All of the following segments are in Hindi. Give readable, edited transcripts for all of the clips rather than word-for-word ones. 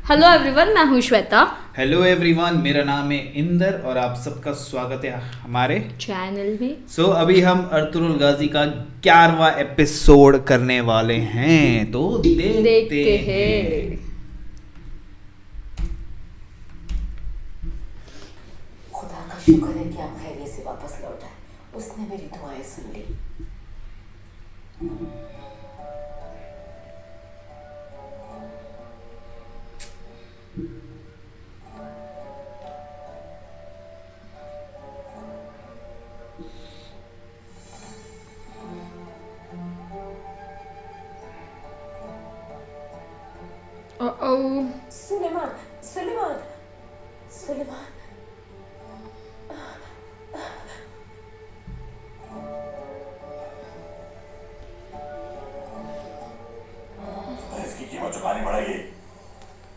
हेलो एवरीवन, मैं हूँ श्वेता। हेलो एवरीवन, मेरा नाम है इंदर और आप सबका स्वागत है हमारे चैनल भी। अभी हम अर्तुगरुल गाजी का 11वां एपिसोड करने वाले हैं, तो देखते हैं। खुदा का शुक्र है कि आप खैरियत से वापस लौट आए। उसने मेरी दुआएं सुन ली। सुलेमान, सुलेमान, सुलेमान। इसकी कीमत चुकानी पड़ेगी।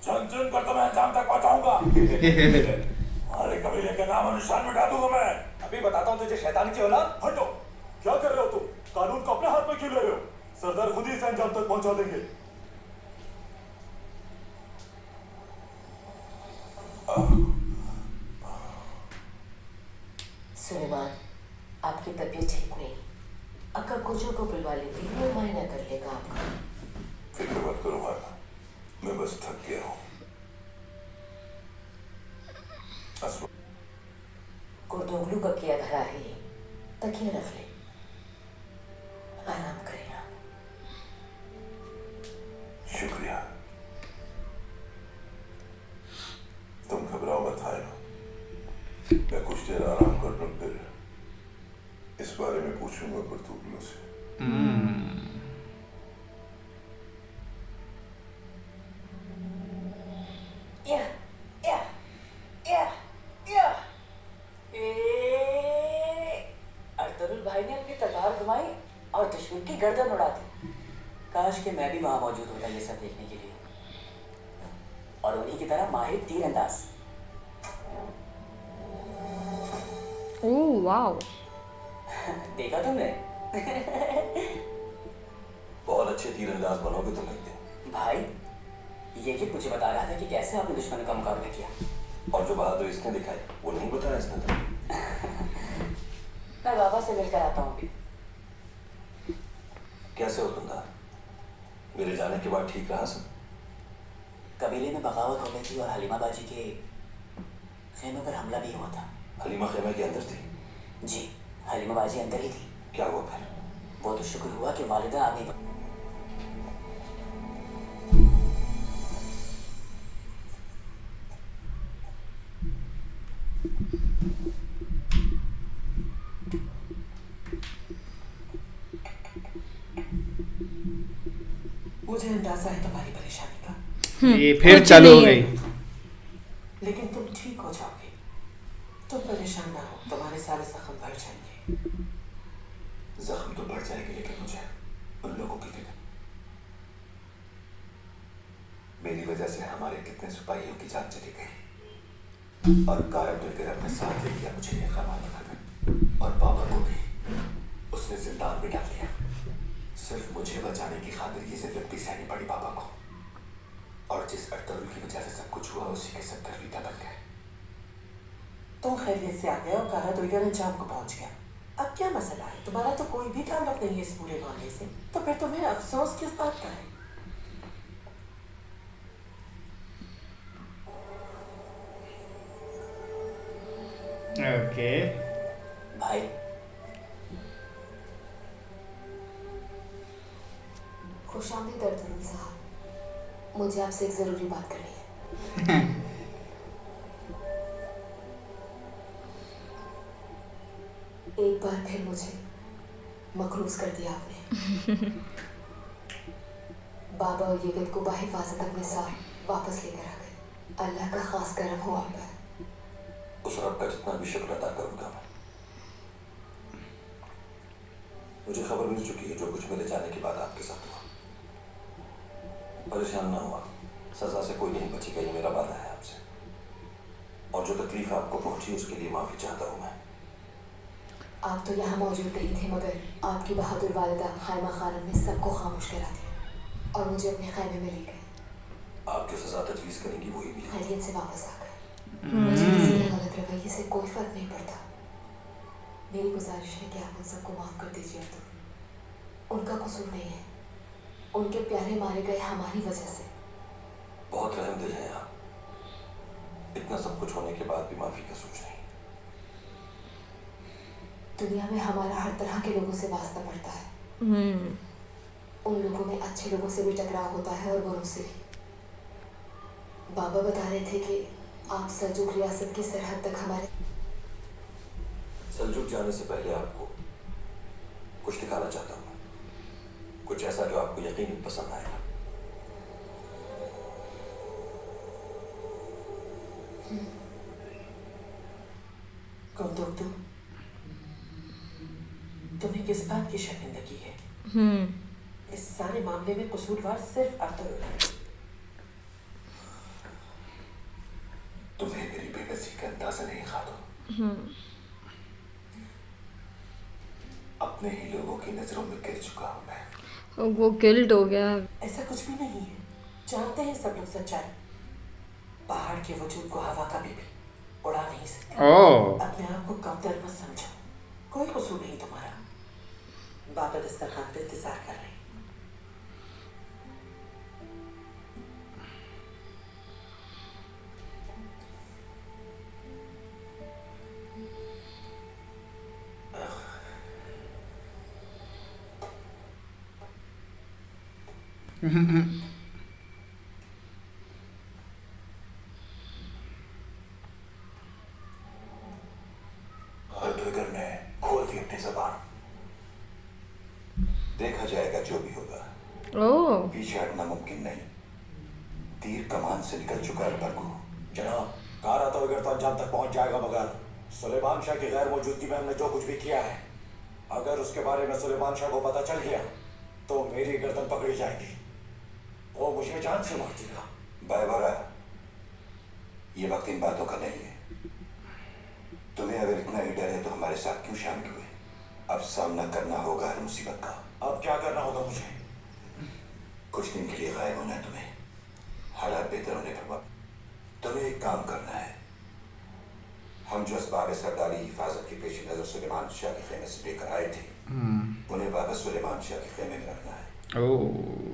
चुन चुन कर तो मैं अंजाम तक पहुंचाऊंगा। हमारे कबीले के नाम और निशान मिटा दूंगा मैं। अभी बताता हूँ तुझे शैतानी की औलाद। हटो, क्या कर रहे हो तुम? कानून को अपने हाथ में क्यों ले रहे हो? सरदार खुद ही इसे अंजाम तक पहुंचा देंगे। सुलेमान, आपकी तबीयत ठीक नहीं। अक्का कोचो को बुलवा लेती, वो मायना कर लेगा आपका। फिक्र मत करो माता, मैं बस थक गया हूँ। कुर्दोगलू का किया धरा है ये। तकिया रख ले, आराम करें आप। शुक्रिया। तुम घबराओ मत आए, मैं कुछ देर आराम कर लूं, फिर इस बारे में पूछूंगा कुर्दोगलू से। अर्तुगरुल भाई ने अपनी तलवार घुमाई और दुश्मन की गर्दन उड़ा दी। काश कि मैं भी वहां मौजूद होता ये सब देखने के लिए, और उन्हीं की तरह माहिर तीरंदाज। ओह वाओ, देखा तुमने? बहुत अच्छे तीरंदाज बनोगे तुम एक दिन। भाई, ये कि मुझे बता रहा था कि कैसे आपने दुश्मन का मुकाबला किया। और जो बहादुरी इसने दिखाई वो नहीं बताया इसने तुम्हें? मैं बाबा से मिलकर आता हूँ। कैसे हो तुमदार? मेरे जाने के बाद ठीक रहा सब? कबीले में बगावत हो गई थी और हलीमा बाजी के खेमे पर हमला भी हुआ था। हलीमा खेमे के अंदर थी? जी, हलीमा बाजी अंदर ही थी। क्या हुआ फिर? वो तो शुक्र हुआ कि वालिदा आ गई। मुझे अंदाजा है तुम्हारी परेशानी का। ये फिर कुछ चालू हो नहीं गई। है। लेकिन तुम ठीक हो जाओगे। तुम परेशान ना हो, तुम्हारे सारे जख्म भर जाएंगे। जख्म तो बढ़ जाएगी, लेकिन मुझे उन लोगों की फिक्र। मेरी वजह से हमारे कितने सिपाहियों की जान चली गई, और कारब लेकर अपने साथ ले गया मुझे ये खबर बनाकर, और बाबा को भी उसने जिंदान में डाल दिया। सिर्फ मुझे बचाने की खातिर ये जिल्लत भी सहनी पड़ी बाबा को, और जिस अर्तुगरुल की वजह से सब कुछ हुआ उसी के सब भी दबल गए। तुम खैरियत से आ गए और कहा तो इधर अंजाम को पहुंच गया। अब क्या मसला है? तुम्हारा तो कोई भी ताल्लुक नहीं है इस पूरे मामले से, तो फिर तुम्हें अफसोस किस बात का है? ओके, भाई, खुशामदीद अर्तुगरुल साहब, मुझे आपसे एक जरूरी बात करनी है। एक बार फिर मुझे मकरूज कर दिया आपने। बाबा और ये गद को बाहिफाजत अपने साथ वापस लेकर आ गए। अल्लाह का खास करम हुआ आप पर। उस रब का जितना भी शुक्र अदा करूंगा मैं। मुझे खबर मिल चुकी है जो कुछ मेरे जाने के बाद आपके साथ हुआ। परेशान ना हुआ, सजा से कोई नहीं बचेगा, ये मेरा वादा है आपसे। और जो तकलीफ आपको पहुंची उसके लिए माफी चाहता हूं मैं। आप तो यहाँ मौजूद नहीं थे, मगर आपकी बहादुर वालिदा हाइमा खानम ने सबको खामोश करा दिया और मुझे अपने खैमे में ले गए। आप जो सजा तजवीज करेंगी वही मिलेगी। खैरियत से वापस आ गए। मुझे किसी के गलत रवैये से कोई फर्क नहीं पड़ता। मेरी गुजारिश है कि आप उन सबको माफ कर दीजिए। तो उनका कसूर नहीं है, उनके प्यारे मारे गए हमारी वजह से। बहुत रहमदिल हैं आप। इतना सब कुछ होने के बाद भी माफी का सोच नहीं। दुनिया में हमारा हर तरह के लोगों से वास्ता पड़ता है। उन लोगों में अच्छे लोगों से भी टकराव होता है और बुरों से भी। बाबा बता रहे थे कि आप सल्जुक रियासत की सरहद तक हमारे सल्जुक जाने से पहले आपको कुछ दिखाना चाहता हूँ, कुछ ऐसा जो आपको यकीन पसंद आएगा। कौन तो तुम? तुम्हें किस बात की शर्मिंदगी है? इस सारे मामले में कसूरवार सिर्फ अर्थुल है। तुम्हें मेरी बेबसी का अंदाजा नहीं खातून। अपने ही लोगों की नजरों में गिर चुका हूं मैं। वो गिल्ड हो गया। ऐसा कुछ भी नहीं है। जानते हैं सब लोग सच्चाई। पहाड़ के वजूद को हवा कभी भी उड़ा नहीं सकती। ओह अपने आप को कमतर मत समझो। कोई कसूर नहीं तुम्हारा। बाबा दस्तरखान पे इंतजार कर रहे हैं। हरदोगर ने खोल दी अपनी जबान। देखा जाएगा जो भी होगा। ओह पीछे हटना मुमकिन नहीं। तीर कमान से निकल चुका है बरगू। जनाब, कारा तो अगर तो अंजाम तक पहुंच जाएगा, मगर सुलेमान शाह की गैर मौजूदगी में हमने जो कुछ भी किया है, अगर उसके बारे में सुलेमान शाह को पता चल गया तो मेरी गर्दन पकड़ी जाएगी। वो मुझे जान से मार देगा। बायबरा, ये वक्त इन बातों का नहीं है। तुम्हें अगर इतना ही डर है तो हमारे साथ क्यों शामिल हुए? अब सामना करना होगा हर मुसीबत का। अब क्या करना होगा मुझे? कुछ दिन के लिए गायब होना है तुम्हें। हालात बेहतर होने पर वक्त तुम्हें एक काम करना है। हम जो असबाब सरदारी हिफाजत के पेश नजर सुलेमान शाह के खेमे से लेकर आए थे, उन्हें वापस सुलेमान शाह के खेमे में रखना है। ओह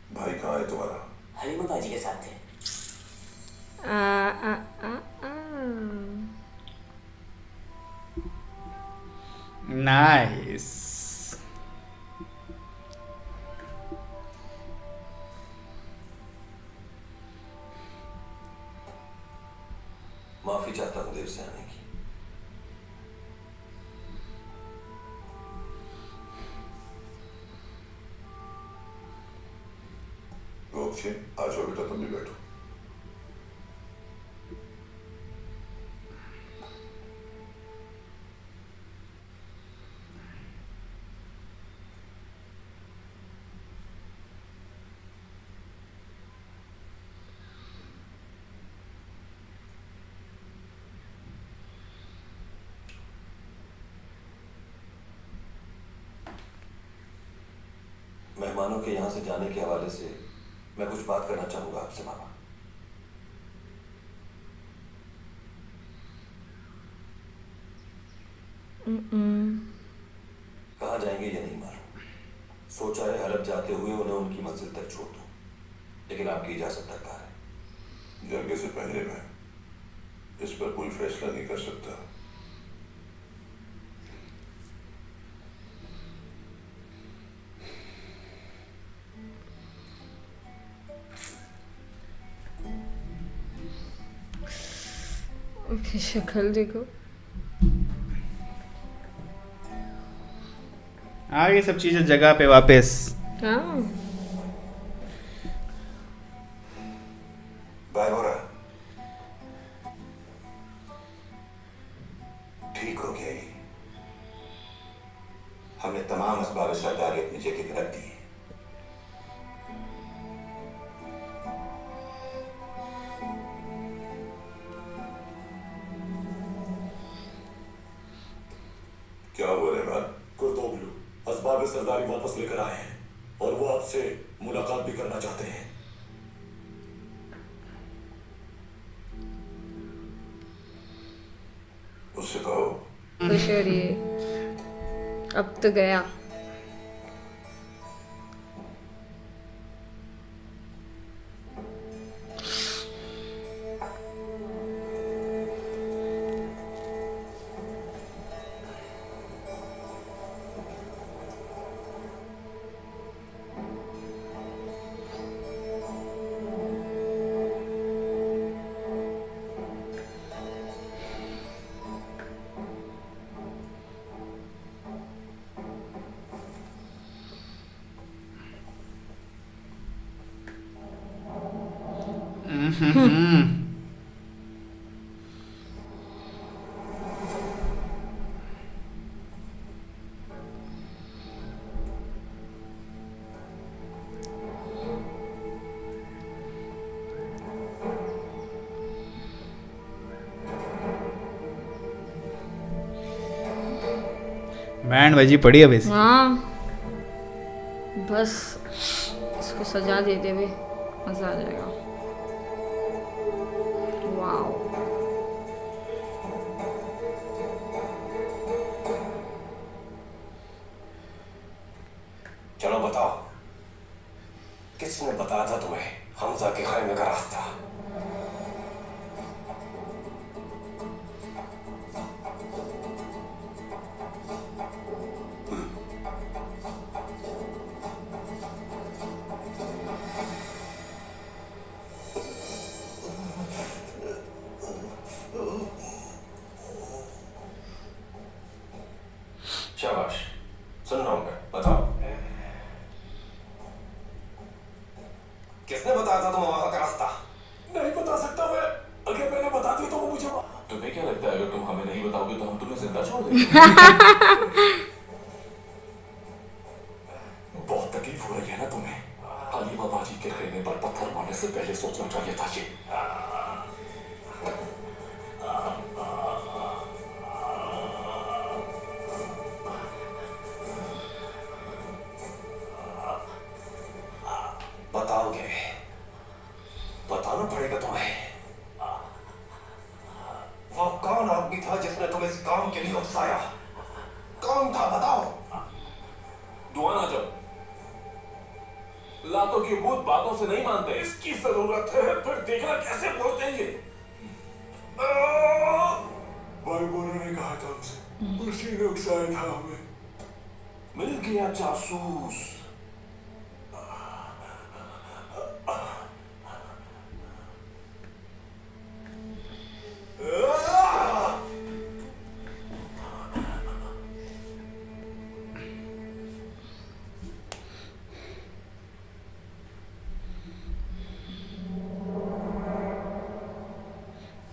भाई कहाँ है तुम्हारा? हलीमा बाजी के साथ थे। आ आ आ आ नाइस। माफी चाहता हूँ देर से आने की। आज बेटा तुम भी बैठो। मेहमानों के यहाँ से जाने के हवाले से मैं कुछ बात करना चाहूंगा आपसे मामा। कहाँ जाएंगे ये नहीं मालूम। सोचा है हलब जाते हुए उन्हें उनकी मंजिल तक छोड़ दूं, लेकिन आपकी इजाजत दरकार है। जंग से पहले मैं इस पर कोई फैसला नहीं कर सकता। ओके शक्ल देखो। आ गई सब चीजें जगह पे वापस। हाँ बायबोरा, ठीक हो गया ये। अरबाब सरदारी अपनी जगह पर रख दी। क्या हुआ रहमान? कुर्तोगलू असबाब सरदारी वापस लेकर आए हैं और वो आपसे मुलाकात भी करना चाहते हैं। उससे कहो खुश हो रही है। अब तो गया। बैंड बजी पड़ी है वैसे। हाँ, बस इसको सजा देते हुए मजा आ जाएगा। वाओ, चलो बताओ, किसने बताया था तुम्हें हमजा के खाइमे का रास्ता? शाबाश, सुन रहा हूं मैं, बताओ किसने बताया था तुम्हें वहां का रास्ता? नहीं बता सकता मैं, अगर मैंने बता दिया तो वो मुझे। तुम्हें क्या लगता है अगर तुम हमें नहीं बताओगे तो हम तुम्हें जिंदा छोड़ देंगे? बहुत तकलीफ हो रही है ना तुम्हें? अलीमा बाजी के खेमे पर पत्थर मारने से पहले सोचना चाहिए था ये। बताओगे? बताना पड़ेगा तुम्हें। वो कौन आदमी था जिसने तुम्हें इस काम के लिए उकसाया? कौन था बताओ? दुआना जब लातों की भूत बातों से नहीं मानते, इसकी जरूरत है, फिर देखना कैसे बोलते हैं ये। भाई बोलो ने कहा था हमसे, उसी ने उकसाया था हमें। मिल गया जासूस।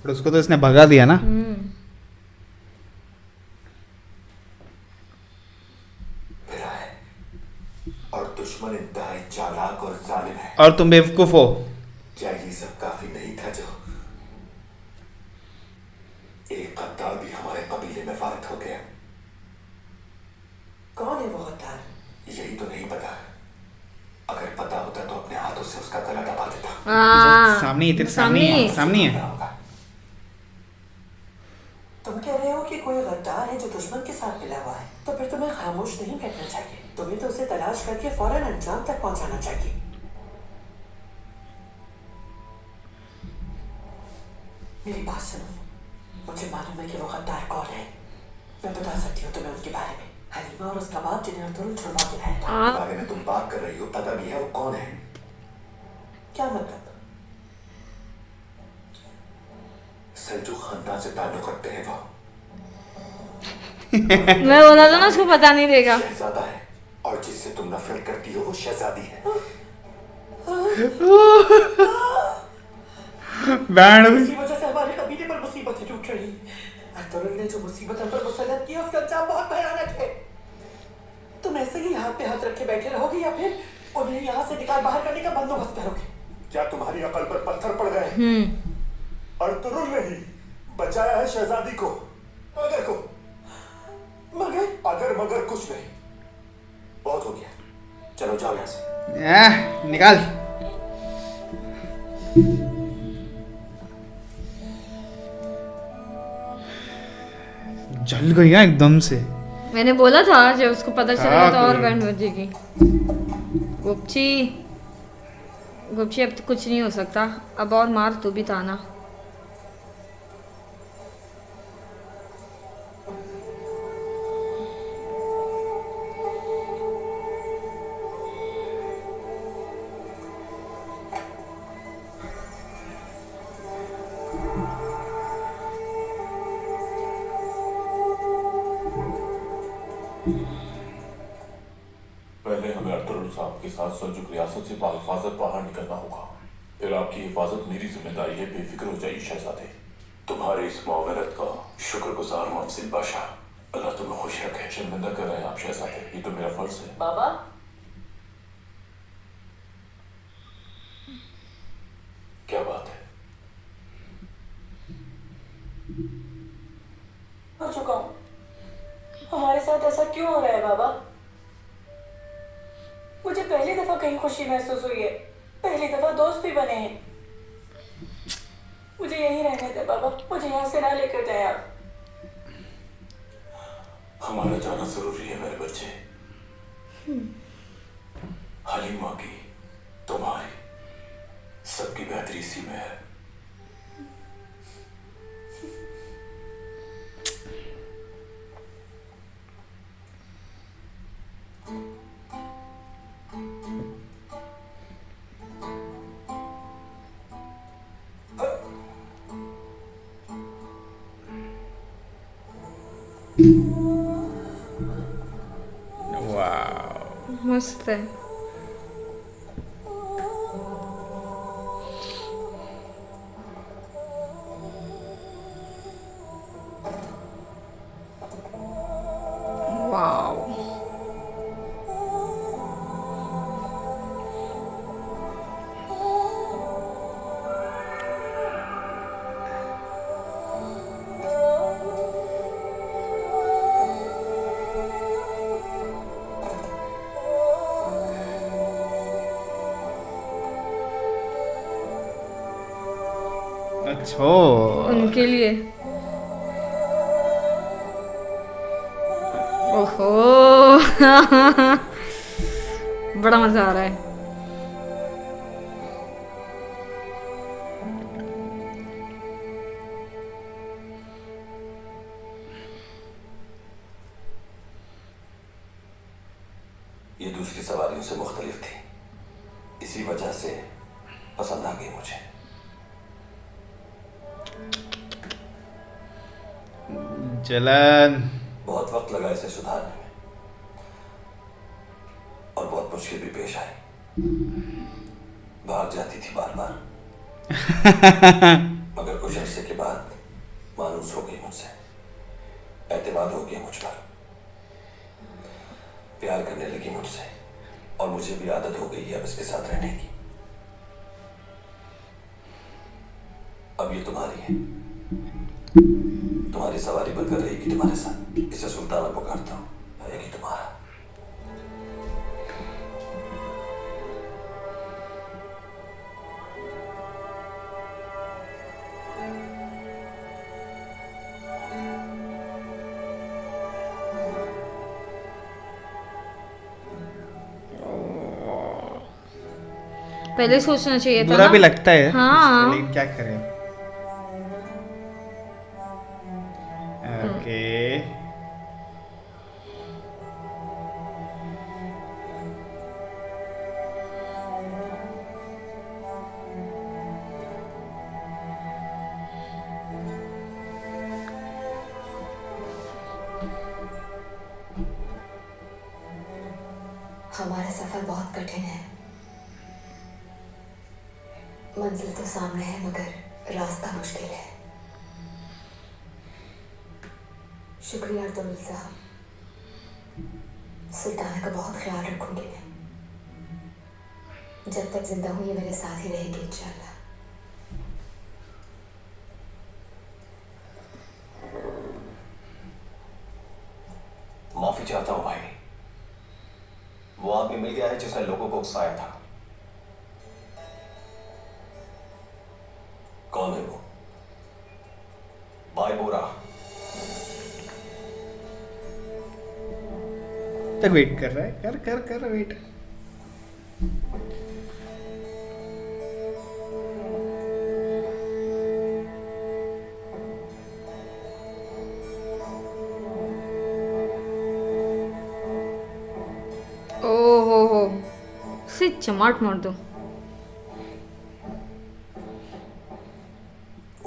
पर उसको तो इसने भगा दिया ना। मेरा है और दुश्मन इंतहाई चालाक और जालिम है। और तुम बेवकूफ हो। क्या ये सब काफी नहीं था जो एक गद्दार भी हमारे कबीले में वारिद हो गया? कौन है वो गद्दार? यही तो नहीं पता। अगर पता होता तो अपने हाथों से उसका गला दबा देता। सामने ही, तेरे सामने ही है, सामने ही है। होगा। तुम कह रहे हो कि कोई गद्दार है जो दुश्मन के साथ मिला हुआ है, तो फिर तुम्हें खामोश नहीं बैठना चाहिए। तुम्हें तो उसे तलाश करके फौरन अंजाम तक पहुंचाना चाहिए। मेरी बात सुनो, मुझे मालूम है कि वो गद्दार कौन है। मैं बता सकती हूँ तुम्हें उनके बारे में। हलीमा और उसका बाप जिन्हें अर्तुगरुल छुड़वा के लाया था। के बारे में तुम बात कर रही हो, पता भी है वो कौन है? क्या मतलब? सेल्जुक खानदान से ताल्लुक रखते हैं वो। मैं बोला था ना उसको पता नहीं देगा। शहजादा है और जिससे तुम नफरत करती हो वो शहजादी है। बैंड इसी वजह से हमारे कबीले पर मुसीबतें टूट रही। अर्तुगरुल ने जो मुसीबत हम पर मुसल्लत की उसका अंजाम बहुत भयानक है। तुम्हें ऐसे ही हाथ पे हाथ रखे बैठे रहोगे या फिर उन्हें यहाँ से निकाल बाहर करने का बंदोबस्त करोगे? क्या तुम्हारी अकल पर पत्थर पड़ गए? अर्तुरुल ने ही बचाया है शहजादी को, मगर को। अगर मगर कुछ नहीं, बहुत हो गया, चलो जाओ यहाँ से। निकाल। जल गई एकदम से। मैंने बोला था जब उसको पता चलेगा तो और करें? बैंड बजेगी। गुप्ची गुप्ची अब तो कुछ नहीं हो सकता, अब और मार तू भी ताना। पहले हमें अर्तुरुल साहब के साथ सल्जुक रियासत से बाहिफाजत बाहर निकलना होगा। फिर आपकी हिफाजत मेरी जिम्मेदारी है। बेफिक्र हो जाइए शहजादे। तुम्हारी इस मुआवनत का शुक्रगुजार हूँ अफसील बादशाह। अल्लाह तुम्हें खुश रखे। शर्मिंदा कर रहे हैं आप शहजादे, ये तो मेरा फर्ज है। बाबा, क्या बात है? हो चुका हूँ। हमारे साथ ऐसा क्यों हो रहा है बाबा? मुझे पहली दफा कहीं खुशी महसूस हुई है, पहली दफा दोस्त भी बने हैं। मुझे यहीं रहने दे बाबा, मुझे यहाँ से ना लेकर जाए आप। हमारा जाना जरूरी है मेरे बच्चे। हलीमा की, तुम्हारी, सबकी बेहतरी इसी में है। मस्त है। वाव, अच्छा, उनके लिए। ओहो बड़ा मजा आ रहा है। ये दूसरी सवारियों से मुख्तलिफ थी, इसी वजह से पसंद आ गई मुझे। जलन। बहुत वक्त लगा इसे सुधारने में और बहुत मुश्किल भी पेश आई। भाग जाती थी बार बार, मगर कुछ अरसे के बाद मायूस हो गई मुझसे, एतमाद हो गया मुझ पर, प्यार करने लगी मुझसे और मुझे भी आदत हो गई है अब इसके साथ रहने की। अब ये तुम्हारी है, तुम्हारी सवारी बनकर रहेगी तुम्हारे साथ। इसे सुल्ताना पुकारता हूँ, रहेगी तुम्हारा। पहले सोचना चाहिए था बुरा ना? भी लगता है, हाँ। लेकिन क्या करें। ओके, हमारा सफर बहुत कठिन है। मंजिल तो सामने है मगर रास्ता मुश्किल है। शुक्रिया अर्तुरुल साहब, सुल्ताना का बहुत ख्याल रखूंगी मैं। जब तक जिंदा हूँ ये मेरे साथ ही रहेगी इंशाल्लाह। माफी चाहता हूँ भाई, वो आदमी मिल गया है जिसने लोगों को उकसाया था। कौन है वो? भाई बोरा। तक वेट कर रहा है, कर कर कर वेट। ओहो से चमाट मार दो।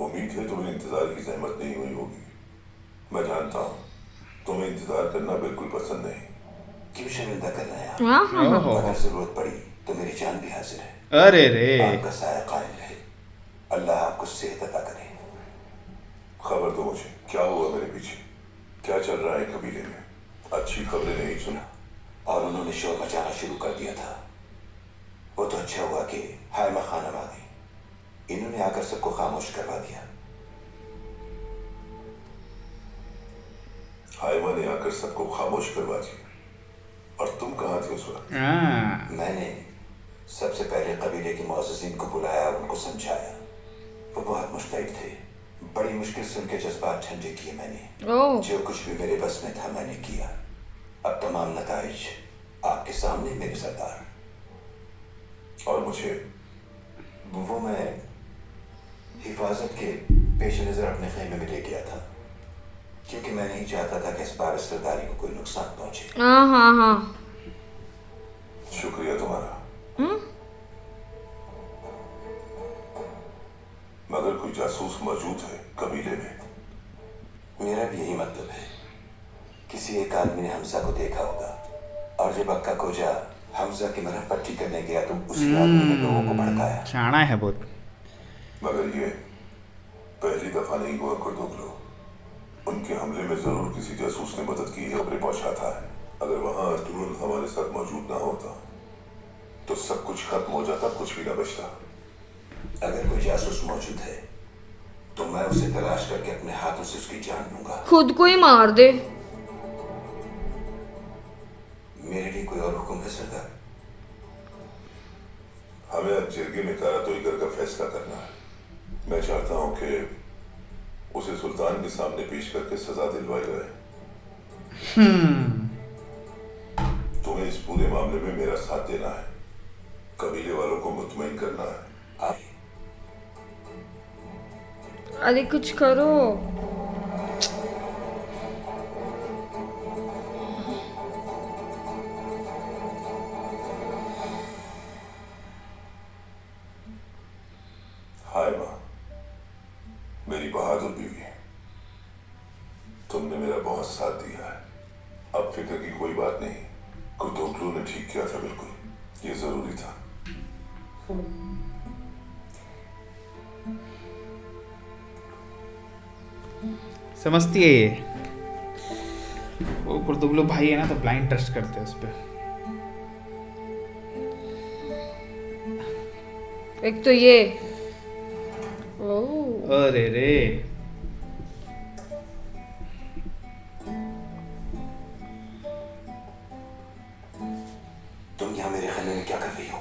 उम्मीद है तुम्हें इंतजार की जहमत नहीं हुई होगी। मैं जानता हूँ तुम्हें इंतजार करना बिल्कुल पसंद नहीं। क्यों शर्मिंदा करना है आप? हाँ हाँ हाँ। ओहो, अगर जरूरत पड़ी तो मेरी जान भी हाजिर है। अरे रे, आपका साया कायम रहे, अल्लाह आपको सेहत अता करे। खबर दो मुझे, क्या हुआ मेरे पीछे? क्या चल रहा है कबीले में? अच्छी खबरें नहीं सुना। और उन्होंने शोर मचाना शुरू कर दिया था। वो तो अच्छा हुआ कि हायमा खानम आ गई, इन्होंने आकर सबको खामोश करवा दिया। हाइमा ने आकर सबको खामोश करवा दिया। और तुम कहाँ थे उस वक्त? हाँ, मैंने सबसे पहले कबीले के मुअज़्ज़िज़ीन को बुलाया, उनको समझाया। वो बहुत मुस्तैद थे। बड़ी मुश्किल से उनके जज्बात ठंडे किए मैंने। ओह जो कुछ भी मेरे बस में था मैंने किया। अब तमाम नताइज आपके सामने मेरे सरदार। और मुझे? वो मैं हिफाजत के पेश नज़र अपने खेमे में ले गया था, क्योंकि मैं नहीं चाहता था कि इसबाब सरदारी को कोई नुकसान पहुंचे। हाँ हाँ हाँ। शुक्रिया तुम्हारा। मगर कोई जासूस मौजूद है कबीले में? मेरा भी यही मतलब है। किसी एक आदमी ने हमजा को देखा होगा, और जब अक्का कोजा हमजा की मरहम पट्टी करने गया तो उसी आदमी ने लोगों को भड़काया। शाना है बहुत। मगर ये पहली दफा नहीं हुआ कुर्दुगलो। उनके हमले में जरूर किसी जासूस ने मदद की है, खबरें पहुंचाता है। अगर वहां अर्तुगरुल हमारे साथ मौजूद ना होता तो सब कुछ खत्म हो जाता, कुछ भी ना बचता। अगर कोई जासूस मौजूद है तो मैं उसे तलाश करके अपने हाथों से उसकी जान लूंगा। खुद को ही मार दे। मेरे लिए कोई और हुक्म है सरदार? हमें अब जिरगे में कारातोईकर का फैसला करना है। मैं चाहता हूं कि उसे सुल्तान के सामने पेश करके सजा दिलवाई जाए। तुम्हें इस पूरे मामले में मेरा साथ देना है, कबीले वालों को मुतमईन करना है। आप अरे कुछ करो। हाय माँ, मेरी बहादुर बीवी, तुमने मेरा बहुत साथ दिया है। अब फिक्र की कोई बात नहीं। कुर्दुगलू ने ठीक किया था, बिल्कुल ये जरूरी था। समझती है ये। वो कुर्दुगलो भाई है ना, तो ब्लाइंड ट्रस्ट करते हैं उस पर। एक तो ये। ओह अरे रे, तुम यहाँ मेरे खाने में क्या कर रही हो?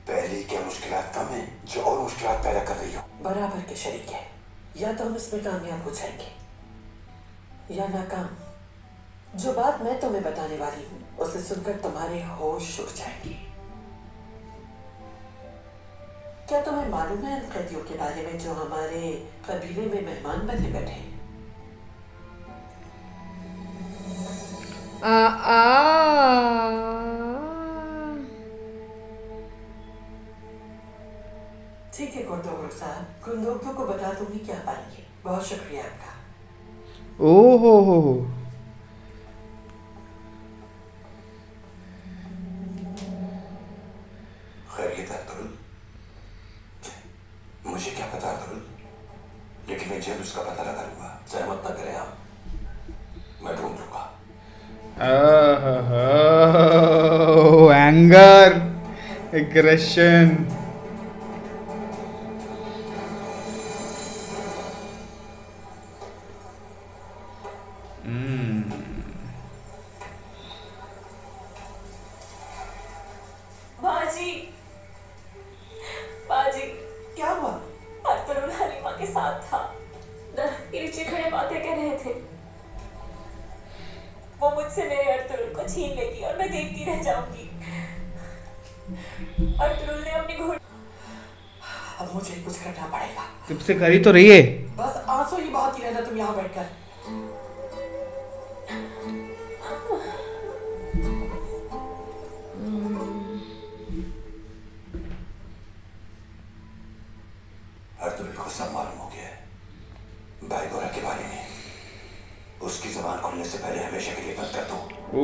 पहले क्या मुश्किलात कम है जो और मुश्किलात पैदा कर रही हो? बराबर के शरीक है। या तो हम इसमें कामयाब हो जाएंगे या नाकाम। जो बात मैं तुम्हें बताने वाली हूँ उसे सुनकर तुम्हारे होश उड़ जाएंगे। क्या तुम्हें मालूम है उन कैदियों के बारे में जो हमारे कबीले में मेहमान बने बैठे हैं? ठीक है कुर्दुगलू साहब, कुर्दुगलू को बता दूंगी क्या पाएंगे। बहुत शुक्रिया आपका। ओ हो। खैरियत अर्तुगरुल? मुझे क्या पता अर्तुगरुल, लेकिन मैं जल्द उसका पता लगा लूंगा। सहमत ना करें आप, मैं ढूंढ लूंगा। Anger, aggression. बाजी, बाजी, क्या हुआ? अर्तुल हलीमा के साथ था। दरख्त के नीचे खड़े बातें कर रहे थे। वो मुझसे मेरे अर्तुल को छीन लेगी और मैं देखती रह जाऊंगी। अर्तुल ने अपनी घोड़ी। अब मुझे कुछ करना पड़ेगा। तुमसे करी तो रही है। बस आंसू ही बहाती रहना तुम यहाँ बैठकर। अर्तुल को सब मालूम हो गया है। भाई गोरा के बारे में उसकी जुबान खुलने से पहले हमेशा के लिए बंद कर दो। ओ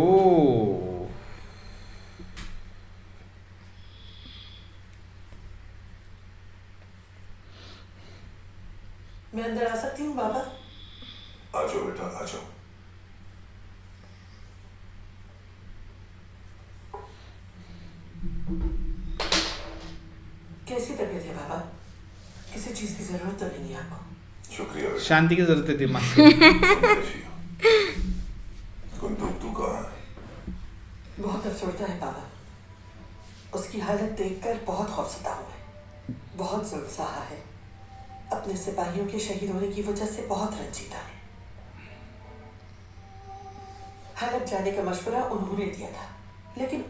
मैं अंदर आ सकती हूँ बाबा? आ जाओ बेटा, आ जाओ। कैसी तबीयत है बाबा? किसी चीज की जरूरत तो नहीं है आपको? शुक्रिया बेटा। शांति की जरूरत है दिमाग को। कुंदूक तू कहाँ है? बहुत अफसरदा है बाबा। उसकी हालत देखकर बहुत खौफसदा हूँ मैं। बहुत जुल्म सहा है। अपने सिपाहियों के शहीद होने की वजह से बहुत रंजीदा है। हलब जाने का मशवरा उन्होंने दिया था, लेकिन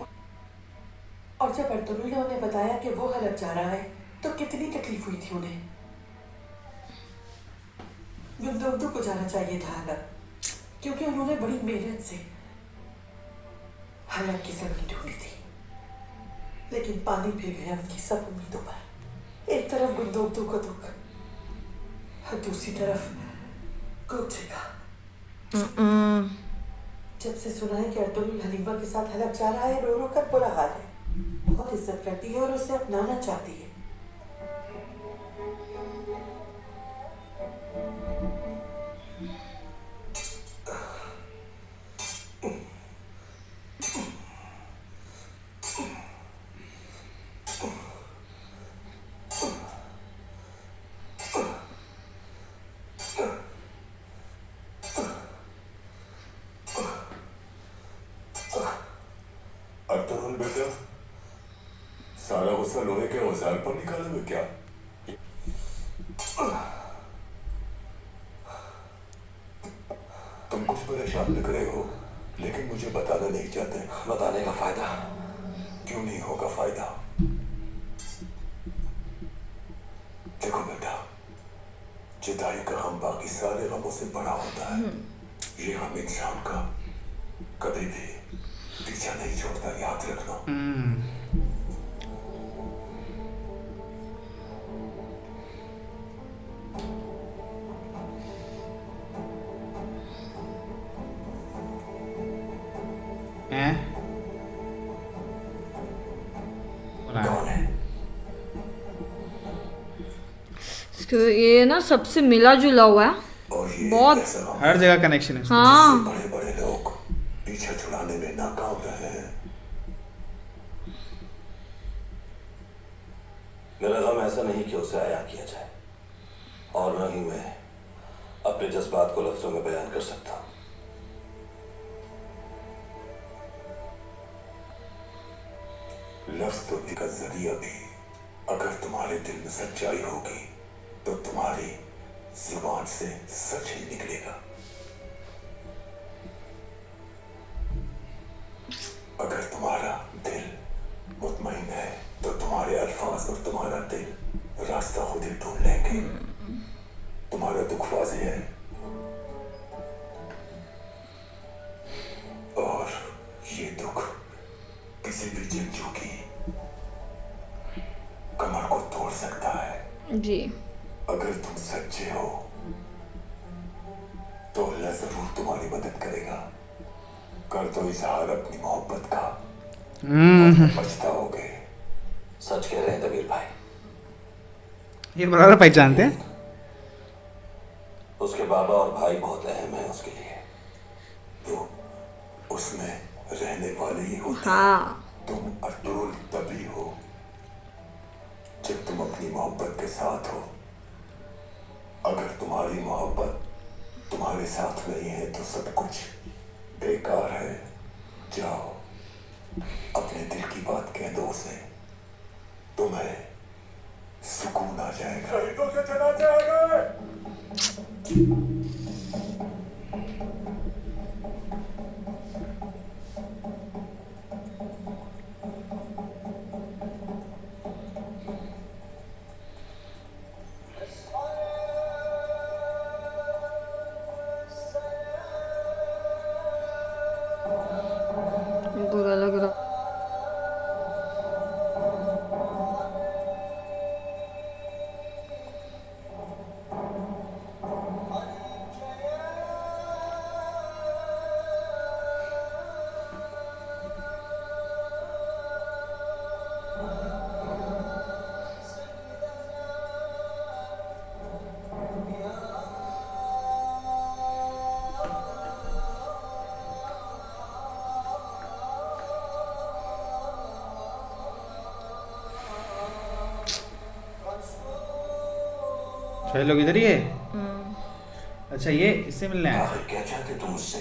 और जब अर्तुल ने उन्हें बताया कि वो हलब जा रहा है तो कितनी तकलीफ हुई थी उन्हें। गुंदोगदू को जाना चाहिए था हलब, क्योंकि उन्होंने बड़ी मेहनत से हलब की जमीन ढूंढी थी, लेकिन पानी फिर गया उनकी सब उम्मीदों पर। एक तरफ गुंदोगदू को दुख और दूसरी तरफ कोचे का। जब से सुना है कि अर्तुल हलीमा के साथ हलब जा रहा है, रो रो कर बुरा हाल है। बहुत इज्जत करती है और उसे अपनाना चाहती है। अर्तुल बेटा, सारा गुस्सा लोहे के औजार पर निकालोगे क्या? तुम कुछ परेशान लग रहे हो, लेकिन मुझे बताना नहीं चाहते। बताने का फायदा? क्यों नहीं होगा फायदा? देखो बेटा, जुदाई का गम बाकी सारे गमों से बड़ा होता है। ये हम इंसान का कभी भी पीछा नहीं छोड़ता, याद रखना। कौन है? ये ना सबसे मिला जुला हुआ है और ये बहुत। ऐसा गम हर जगह कनेक्शन है। हाँ बड़े बड़े लोग पीछे छुड़ाने में नाकाम रहे हैं। मेरा गम ऐसा नहीं कि उसे आया किया जाए, और न ही मैं अपने जज्बात को लफ्जों में बयान कर सकता। लफ्ज तो का जरिया भी, अगर तुम्हारे दिल में सच्चाई होगी तो तुम्हारी जुबान से सच ही निकलेगा। अगर तुम्हारा दिल मुतमईन है तो तुम्हारे अल्फाज और तुम्हारा दिल रास्ता खुद ही ढूंढ लेंगे। तुम्हारा दुख वाज़ेह है, और ये दुख किसी भी जंजू की कमर को तोड़ सकता है। जी। अगर तुम सच्चे हो तो अल्लाह जरूर तुम्हारी मदद करेगा। कर दो इजहार अपनी मोहब्बत का, पछताओगे। सच कह रहे हैं दबीर भाई। ये बराबर पहचानते हैं। उसके बाबा और भाई बहुत अहम है उसके लिए। तो उसमें रहने वाले ही होते हैं। हाँ तुम अपनी मोहब्बत के साथ हो। अगर तुम्हारी मोहब्बत तुम्हारे साथ नहीं है तो सब कुछ बेकार है। जाओ अपने दिल की बात कह दो उसे, तुम्हें सुकून आ जाएगा। शहीदों के जनाजे आ गए। बुरा लग रहा। छह लोग इधर ही है। अच्छा ये इससे मिलने आया। आखिर क्या चाहते तुम मुझसे?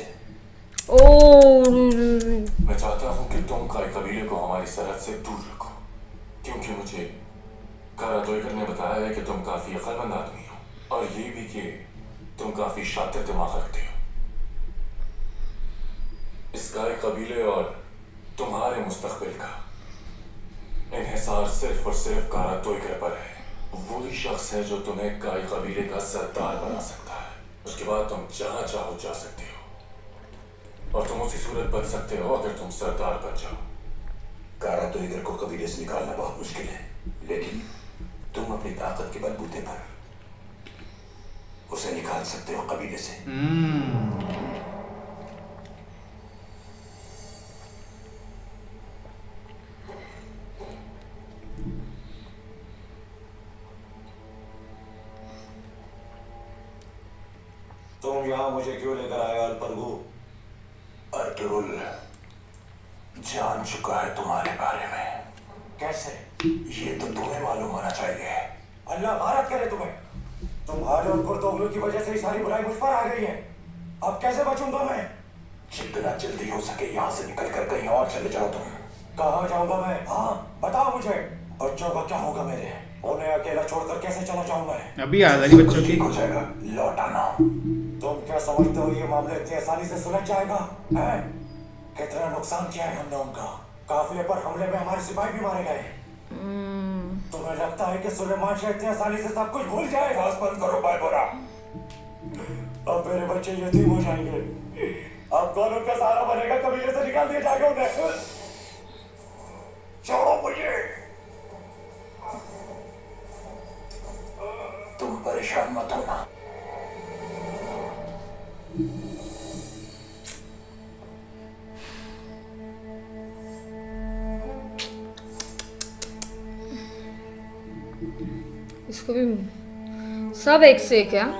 ओ मैं चाहता हूँ कि तुम काय कबीले को हमारी सरहद से दूर रखो, क्योंकि मुझे कारातोयकर ने बताया है कि तुम काफी अक्लमंद आदमी हो, और ये भी कि तुम काफी शातिर दिमाग रखते हो। इस काय कबीले और तुम्हारे मुस्तकबिल का इन्हिसार सिर्फ और सिर्फ कारातोयकर पर है। वही शख्स है जो तुम्हें काय कबीले का सरदार बना सकता है। उसके बाद तुम जहां चाहो जा सकते हो, और तुम उसी सूरत बन सकते हो अगर तुम सरदार बन जाओ। कारातोयकर को कबीले से निकालना बहुत मुश्किल है, लेकिन तुम अपनी ताकत के बलबूते पर उसे निकाल सकते हो कबीले से। तुम यहाँ मुझे क्यों लेकर आए अल्परगु? अर्तुरुल जान चुका है तुम्हारे बारे में। कैसे? ये तो तुम्हें मालूम होना चाहिए। अल्लाह भारत करे तुम्हें। तुम्हारे और कुर्तोगलू की वजह से ही सारी बुराई मुझ पर आ गई है। अब कैसे बचूंगा मैं? जितना जल्दी हो सके यहाँ से निकल कर कहीं और चले जाओ तुम। कहाँ जाऊंगा मैं? हाँ बताओ मुझे। बच्चों का क्या होगा मेरे? उन्हें अकेला छोड़कर कैसे चला जाऊं मैं? अभी आजादी बच्चों की। ठीक हो जाएगा, लौट आना। तुम क्या समझते हो ये मामला इतनी आसानी से सुलझ जाएगा? हैं? कितना नुकसान किया है हमने उनका। काफिले पर हमले में हमारे सिपाही भी मारे गए। तुम्हें लगता है कि सुलेमान शाह इतनी आसानी से सब कुछ भूल जाएगा? बस बंद करो बायबोरा। अब मेरे बच्चे यतीम हो जाएंगे। अब कौन उनका सहारा बनेगा? कबीले से निकाल दिया जाएगा उन्हें। छोड़ो मुझे। तुम परेशान मत होना। इसको भी सब एक से क्या?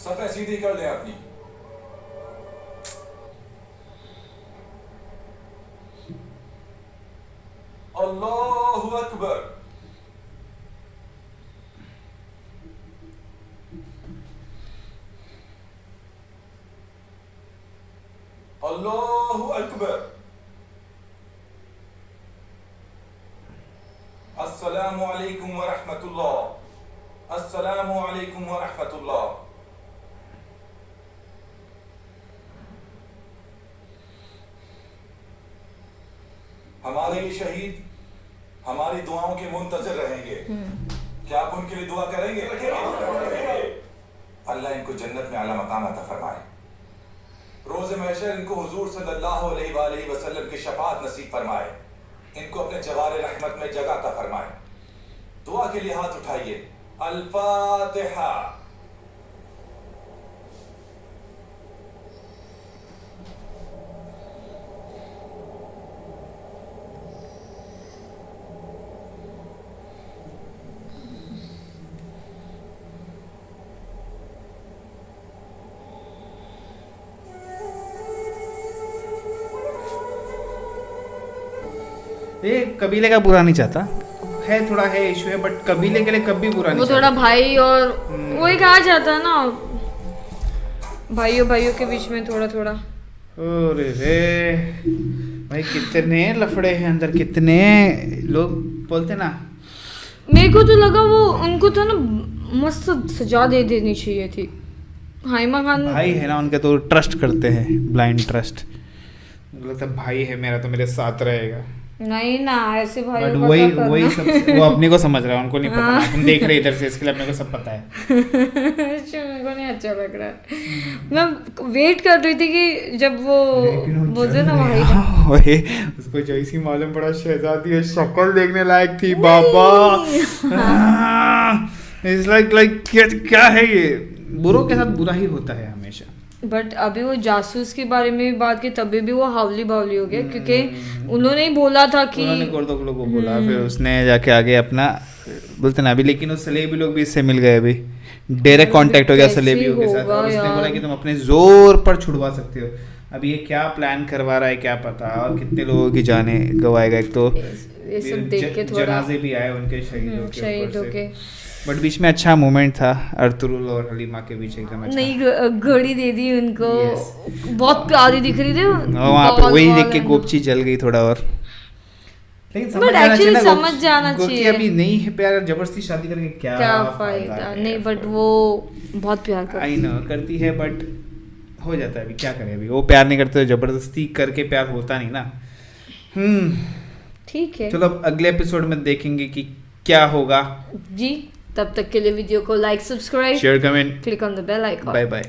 सफे सीधी कर ले अपनी। अल्लाहु अकबर। अल्लाहु अकबर। अस्सलामु अलैकुम व रहमतुल्लाह। अस्सलामु अलैकुम व रहमतुल्लाह। हमारे ये शहीद हमारी दुआओं के मुंतजर रहेंगे। क्या आप उनके लिए दुआ करेंगे? अल्लाह इनको जन्नत में आला मकाम अता फरमाए। रोज़े महशर इनको हुजूर सल्लल्लाहु अलैहि वसल्लम की शफाअत नसीब फरमाए। इनको अपने जवारे रहमत में जगह अता फरमाए। दुआ के लिए हाथ उठाइए। अल फातिहा। ये कबीले का बुरा नहीं चाहता है, थोड़ा है इशू है, बट कबीले के लिए कभी बुरा नहीं वो थोड़ा भाई और वो एक आ जाता है ना, भाइयों के बीच में थोड़ा थोड़ा। अरे रे भाई, कितने लफड़े हैं अंदर, कितने लोग बोलते ना। मेरे को तो लगा वो उनको तो ना मस्त सजा दे देनी चाहिए थी। हाइमा खान भाई है ना उनके, तो ट्रस्ट करते हैं, ब्लाइंड ट्रस्ट। लगता है भाई है मेरा तो मेरे साथ रहेगा। नहीं ना, ऐसे भाई बट वही सब वो अपने को समझ रहा है, उनको नहीं पता। हम देख रहे इधर से, इसके लिए अपने को सब पता है। मेरे को नहीं अच्छा लग रहा है। मैं वेट कर रही थी कि जब वो बोलते ना भाई वही उसको जैसी मालूम पड़ा शहजादी है, शक्ल देखने लायक थी बाबा। इट्स लाइक क्या है ये, बुरों के साथ बुरा ही होता है हमेशा। बट अभी वो जासूस के बारे में भी बात की, तभी भी वो हावली बावली हो गया, क्योंकि उन्होंने ही बोला था कि उन्होंने गोरदोक लोगों को बोला, फिर उसने जाके आगे अपना बोलते ना अभी। लेकिन वो सलेबी लोग भी इससे मिल गए, अभी डायरेक्ट कांटेक्ट हो गया सलेबियों के साथ, और उसने बोला कि तुम अपने जोर पर छुड़वा सकते हो। अब ये क्या प्लान करवा रहा है क्या पता, और कितने लोगों की जाने गवाएगा। एक तो ये सब देख के थोड़ा जनाजे भी आए उनके शहीदों के। बट बीच में अच्छा मोमेंट था अर्तुरुल और हलीमा के बीच, एकदम अच्छा। नई घड़ी दे दी उनको, बहुत प्यारी दिख रही थी वहाँ पे। वही देख के गोपची जल गई थोड़ा और। लेकिन समझ जाना चाहिए अभी नहीं है प्यार, जबरदस्ती शादी करके क्या फायदा नहीं। बट वो बहुत प्यार आई नो करती है, बट हो जाता है। अभी क्या करें, अभी वो प्यार नहीं करते, जबरदस्ती करके प्यार होता नहीं ना। ठीक है, चलो अब अगले एपिसोड में देखेंगे कि क्या होगा जी। तब तक के लिए वीडियो को like, subscribe, share, comment, click on the bell icon. Bye bye.